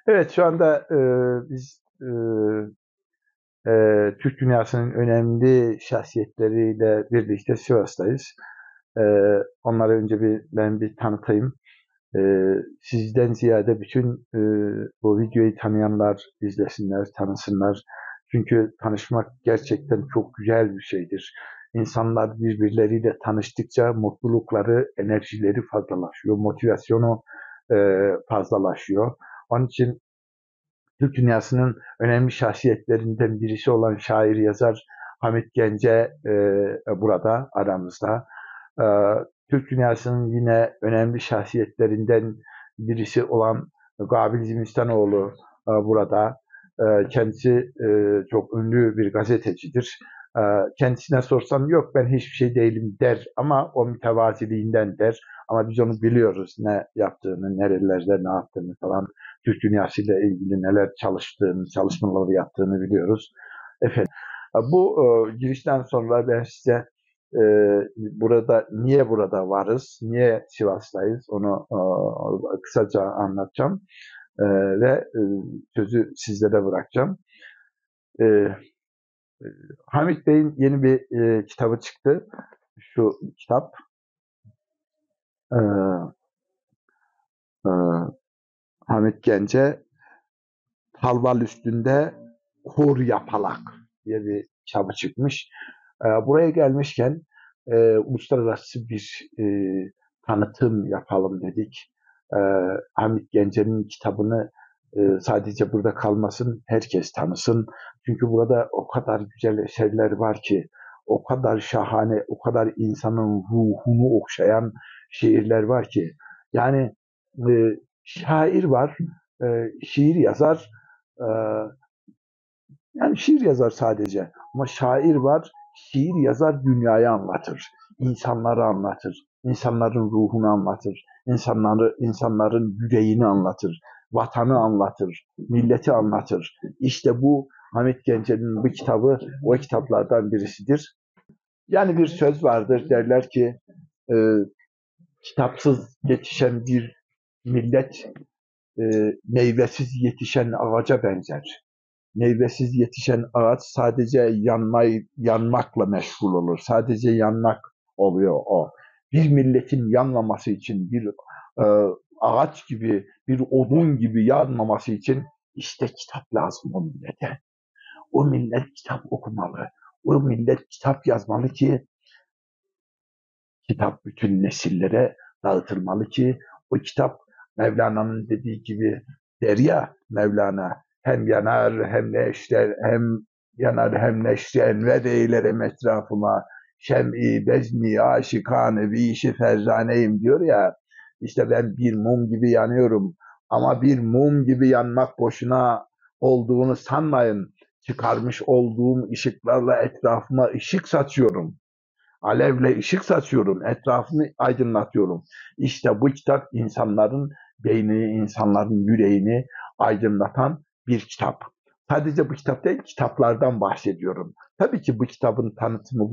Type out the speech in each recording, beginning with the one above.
Evet, şu anda biz Türk dünyasının önemli şahsiyetleriyle birlikte Sivas'tayız. E, Onları önce ben bir tanıtayım. Sizden ziyade bütün bu videoyu tanıyanlar izlesinler, tanısınlar. Çünkü tanışmak gerçekten çok güzel bir şeydir. İnsanlar birbirleriyle tanıştıkça mutlulukları, enerjileri fazlalaşıyor, motivasyonu fazlalaşıyor. Onun için Türk dünyasının önemli şahsiyetlerinden birisi olan şair yazar Hamit Gence burada aramızda. E, Türk dünyasının yine önemli şahsiyetlerinden birisi olan Gabil Zimistanoğlu burada. Kendisi çok ünlü bir gazetecidir. E, Kendisine sorsam yok ben hiçbir şey değilim der ama o mütevaziliğinden der. Ama biz onu biliyoruz ne yaptığını, nerelerde ne yaptığını falan. Türk dünyasıyla ilgili neler çalıştığını, çalışmaları yaptığını biliyoruz. Efendim, bu girişten sonra ben size e, niye burada varız, niye Sivas'tayız onu kısaca anlatacağım ve sözü sizlere bırakacağım. E, Hamit Bey'in yeni bir kitabı çıktı. Şu kitap e, e, Hamit Gence Halval Üstünde Kur Yapalak diye bir kitabı çıkmış. Buraya gelmişken uluslararası bir tanıtım yapalım dedik. E, Hamit Gence'nin kitabını sadece burada kalmasın, herkes tanısın. Çünkü burada o kadar güzel eserler var ki, o kadar şahane, o kadar insanın ruhunu okşayan şiirler var ki. Yani e, şair var, şiir yazar, e, yani şiir yazar sadece. Ama şair var, şiir yazar dünyayı anlatır. İnsanları anlatır. İnsanların ruhunu anlatır. İnsanların yüreğini anlatır. Vatanı anlatır. Milleti anlatır. İşte bu Hamit Gence'nin bu kitabı o kitaplardan birisidir. Yani bir söz vardır derler ki e, kitapsız yetişen bir millet meyvesiz yetişen ağaca benzer. Meyvesiz yetişen ağaç sadece yanmakla meşgul olur. Sadece yanmak oluyor o. Bir milletin yanmaması için, bir ağaç gibi, bir odun gibi yanmaması için işte kitap lazım o millete. O millet kitap okumalı. O millet kitap yazmalı ki kitap bütün nesillere dağıtılmalı ki o kitap Mevlana'nın dediği gibi derya Mevlana hem yanar hem neşter hem yanar hem neşter ve eylerim etrafıma şem'i bezni aşikane bir işi ferzaneyim diyor ya işte ben bir mum gibi yanıyorum ama bir mum gibi yanmak boşuna olduğunu sanmayın çıkarmış olduğum ışıklarla etrafıma ışık saçıyorum. Alevle ışık saçıyorum, etrafını aydınlatıyorum. İşte bu kitap insanların beynini, insanların yüreğini aydınlatan bir kitap. Sadece bu kitap değil, kitaplardan bahsediyorum. Tabii ki bu kitabın tanıtımı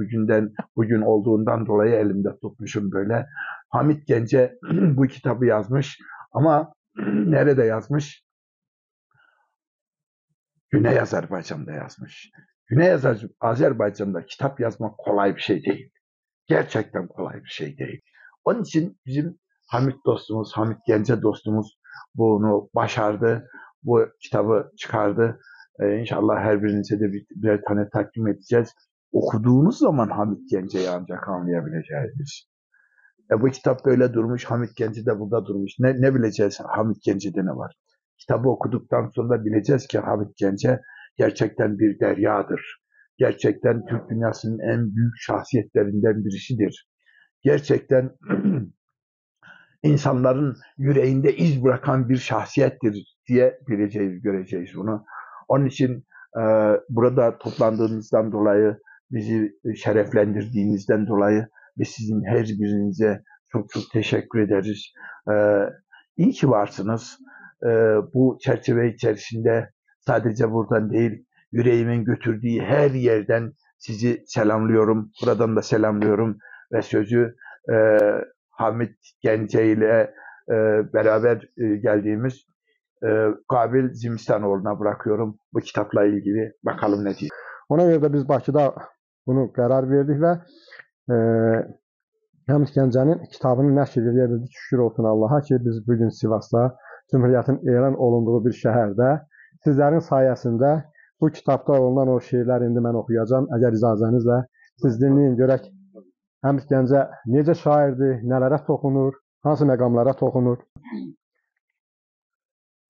bugün olduğundan dolayı elimde tutmuşum böyle. Hamit Gence bu kitabı yazmış ama nerede yazmış? Güney Azerbaycan'da yazmış. Güney Azerbaycan'da kitap yazmak kolay bir şey değil. Gerçekten kolay bir şey değil. Onun için bizim Hamit dostumuz, Hamit Gence dostumuz bunu başardı. Bu kitabı çıkardı. İnşallah her birinize de birer tane takdim edeceğiz. Okuduğunuz zaman Hamit Gence'yi ancak anlayabileceğiz. Bu kitap böyle durmuş, Hamit Gence de burada durmuş. Ne bileceğiz Hamit Gence'de ne var? Kitabı okuduktan sonra bileceğiz ki Hamit Gence gerçekten bir deryadır. Gerçekten Türk dünyasının en büyük şahsiyetlerinden birisidir. Gerçekten insanların yüreğinde iz bırakan bir şahsiyettir diye bileceğiz, göreceğiz bunu. Onun için burada toplandığınızdan dolayı, bizi şereflendirdiğinizden dolayı ve sizin her birinize çok çok teşekkür ederiz. E, iyi ki varsınız. Bu çerçeve içerisinde sadece buradan değil, yüreğimin götürdüğü her yerden sizi selamlıyorum. Buradan da selamlıyorum ve sözü e, Hamit Gence ile beraber geldiğimiz Qabil Zimistanoğlu'na bırakıyorum bu kitapla ilgili. Bakalım ne diyor. Ona görə də biz Bakıda bunu qərar verdik və Həmid Gəncənin kitabını nəşr edə bildik. Şükür olsun Allaha ki, biz bugün Sivasda Cümhuriyyətin elan olunduğu bir şəhərdə sizlərin sayəsində bu kitabda olunan o şeirləri indi mən oxuyacağam. Əgər icazənizlə siz dinləyin, görək Həmid Gəncə necə şairdir, nələrə toxunur, hansı məqamlara toxunur.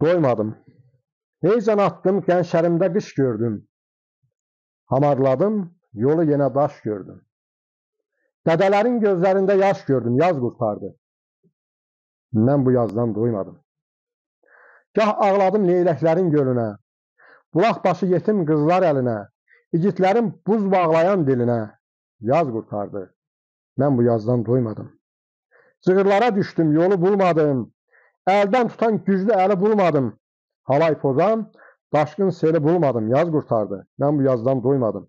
Doymadım. Heycan atdım, gənclərimdə qış gördüm. Hamarladım, yolu yenə daş gördüm. Dədələrin gözlərində yaş gördüm, yaz qurtardı. Mən bu yazdan doymadım. Gah ağladım leyləklərin gölünə, bulaq başı yetim qızlar əlinə, igidlərin buz bağlayan dilinə, yaz qurtardı. Mən bu yazdan doymadım. Cığırlara düşdüm, yolu bulmadım, əldən tutan güclü əli bulmadım. Halay pozan, daşqın seli bulmadım, yaz qurtardı. Mən bu yazdan doymadım.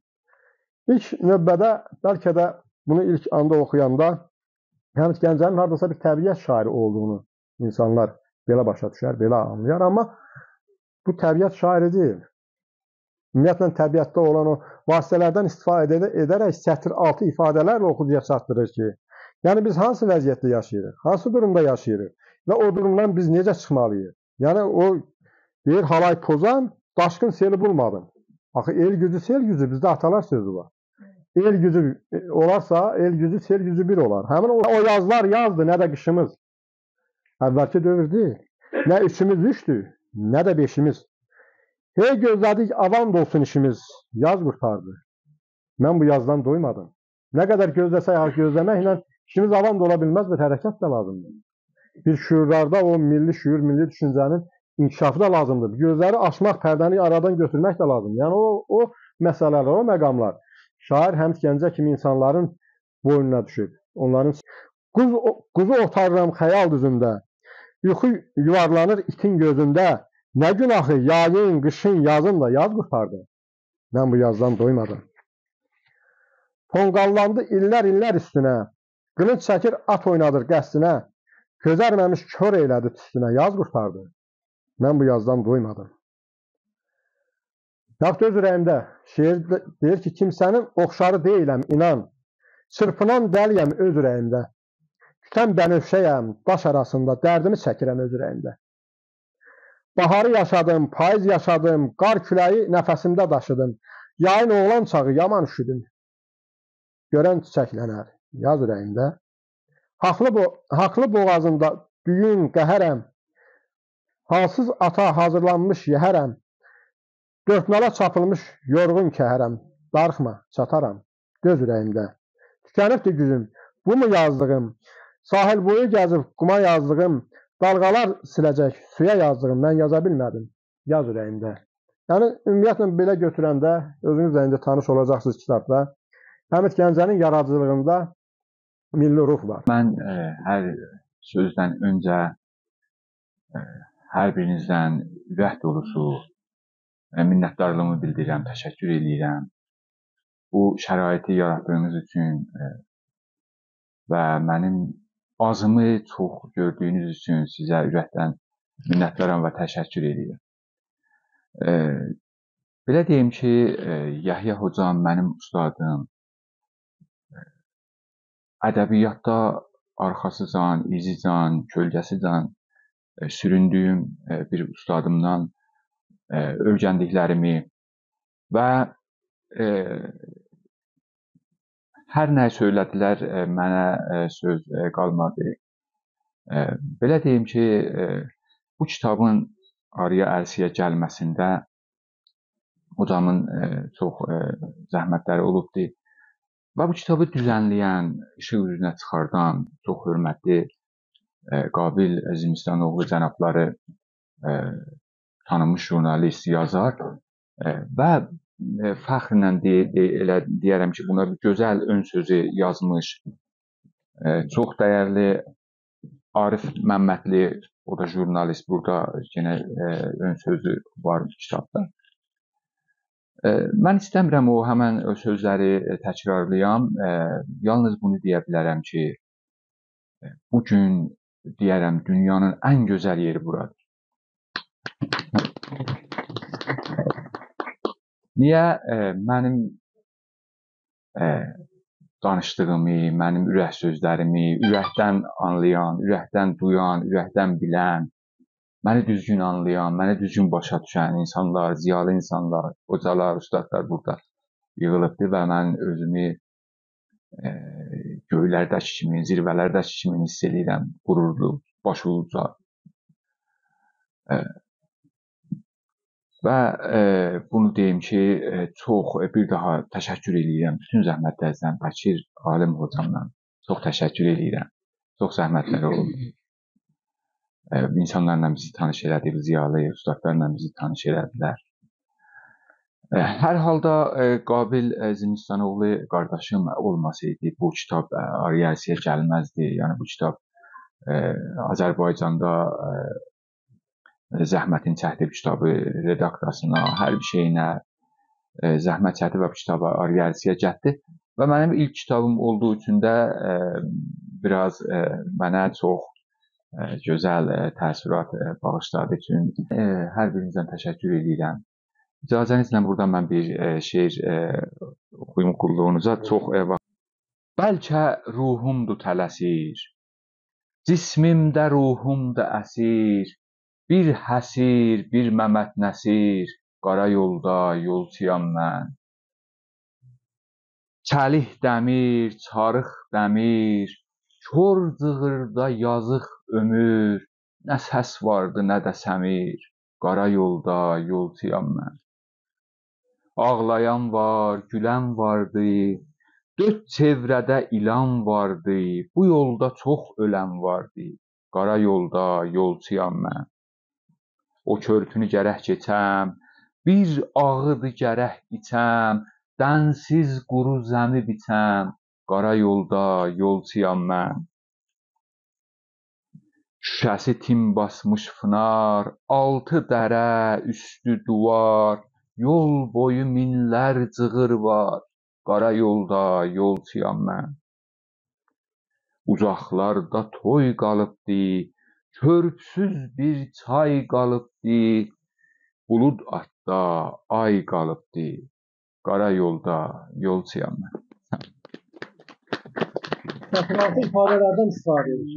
İlk növbədə, bəlkə də bunu ilk anda oxuyanda Həmid Gəncənin hardasa bir təbiət şairi olduğunu insanlar belə başa düşər, belə anlayar. Amma bu təbiət şairi deyil. Ümumiyyətlə, təbiətdə olan o vasitələrdən istifadə edərək sətir altı ifadələrlə oxucuya çatdırır ki, yəni biz hansı vəziyyətdə yaşayırıq, hansı durumda yaşayırıq və o durumdan biz necə çıxmalıyıq. Yəni o deyir, halay pozan, daşqın seli bulmadım. Axı, el gücü, sel gücü, bizdə atalar sözü var. El gücü olarsa, el gücü, sel gücü bir olar. Həmin o yazlar yazdı, nə də qışımız. Əvvəlki dövr deyil. Nə üçümüz üçdür, nə də beşimiz. Hey gözlədik, avan olsun işimiz, yaz qurtardı. Mən bu yazdan doymadım. Nə qədər gözləsək, gözləməklə işimiz avan da ola bilməz, bir hərəkət də lazımdır. Bir şüurlarda o milli şüur, milli düşüncənin inkişafı da lazımdır. Gözləri açmaq, pərdəni aradan götürmək də lazımdır. Yəni o məsələlər, o məqamlar şair Həmid Gəncə kimi insanların boynuna düşüb. Onların quzu otarıram xəyal düzündə, yuxu yuvarlanır itin gözündə, nə günahı yayın, qışın, yazın da yaz qurtardı. Mən bu yazdan doymadım. Tonqallandı illər üstünə, qılınc çəkir at oynadır qəsdinə, közərməmiş kör eylədi tüstünə, yaz qurtardı. Mən bu yazdan doymadım. Yaxud öz ürəyimdə şeir deyir ki, kimsənin oxşarı deyiləm, inan. Çırpınan dəliyəm öz ürəyimdə. Kütən bənövşəyəm, daş arasında, dərdimi çəkirəm öz ürəyimdə. Baharı yaşadım, payız yaşadım, qar küləyi nəfəsimdə daşıdım. Yayın oğlan çağı yaman üşüdüm. Görən çiçəklənər, yaz ürəyimdə. Haqlı boğazında düyün qəhərəm. Halsız ata hazırlanmış yəhərəm. Dörtnala çapılmış yorğun kəhərəm, darıxma, çataram, göz ürəyimdə. Tükənibdir gücüm, bu mu yazdığım? Sahil boyu gəzib quma yazdığım, dalğalar siləcək, suya yazdığım, mən yaza bilmədim, yaz ürəyimdə. Yəni, ümumiyyətlə belə götürəndə, özünüz də indi tanış olacaqsınız kitabda, Həmid Gəncənin yaradıcılığında milli ruh var. Mən hər sözdən öncə hər birinizdən ürək dolusu minnətdarlığımı bildirirəm, təşəkkür edirəm. Bu şəraiti yaratdığınız üçün və mənim azımı çox gördüyünüz üçün sizə ürəkdən minnətdaram və təşəkkür edirəm. Belə deyim ki, Yəhya hocam mənim ustadım. Ədəbiyyatda arxasıcan, izican, kölgəsican süründüyüm bir ustadımdan öyrəndiklərimi və hər nə söylədilər, mənə söz qalmadı. Belə deyim ki, bu kitabın araya əlsiyə gəlməsində hocamın çox zəhmətləri olubdur. Və bu kitabı düzənləyən, işıq üzünə çıxardan çox hörmətli Qabil Zimistanoğlu cənabları tanınmış jurnalist, yazar və fəxrlə deyərəm ki, buna bir gözəl ön sözü yazmış, çox dəyərli Arif Məmmədli, o da jurnalist, burada yenə ön sözü var kitabda. Mən istəmirəm o həmən sözləri təkrarlayam, yalnız bunu deyə bilərəm ki, bugün deyərəm dünyanın ən gözəl yeri buradır. Niyə mənim danışdığımı, mənim ürək sözlərimi ürəkdən anlayan, ürəkdən duyan, ürəkdən bilən, məni düzgün anlayan, məni düzgün başa düşən insanlar, ziyalı insanlar, hocalar, ustadlar burada yığılıbdır və mən özümü göylərdəki kimi, zirvələrdəki kimi hiss edirəm, qürurlu, başı uca. Və bunu deyim ki, çox bir daha təşəkkür edirəm bütün zəhmətlərinizdən, Bəkir Alim hocamdan çox təşəkkür edirəm. Çox zəhmətləri oldu. İnsanlarla bizi tanış elədi, ziyalı ustadlarla bizi tanış elədilər. Hər halda Qabil Zimistanoğlu qardaşım olmasaydı, bu kitab Ariyasiya gəlməzdi. Yəni bu kitab Azərbaycanda zəhmətin çəkdi bu kitabı redaksiyasına, hər bir şeyinə zəhmət çəkdi və bu kitabı Ariyasiya gəldi. Və mənim ilk kitabım olduğu üçün də biraz mənə çox gözəl təəssürat bağışladığı üçün hər birinizdən təşəkkür edirəm. İcazənizlə buradan mən bir şeir oxuyum qulluğunuza. Çox Bəlkə ruhumdur tələsir, cismimdə ruhumdur əsir, bir həsir, bir Məməd Nəsir, qara yolda yolçuyam mən. Çəlik dəmir, çarıq dəmir, kor cığırda yazıq ömür, nə səs vardı, nə də səmir, qara yolda yolçuyam mən. Ağlayan var, gülən vardı, dörd çevrədə ilan vardı, bu yolda çox ölən vardı, qara yolda yolçuyam mən. O körpünü gərək keçəm, bir ağıdı gərək içəm, dənsiz quru zəmi biçəm, qara yolda yolçuyam mən. Şüşəsi tim basmış fınar, altı dərə, üstü duvar, yol boyu minlər cığır var, qara yolda yolçuyam mən. Uzaqlarda toy qalıbdı, körpsüz bir çay qalıbdı, bulud atda ay qalıbdı, qara yolda yolçuyam mən. Təsərrüfatı ifadelərdən istifadə edir.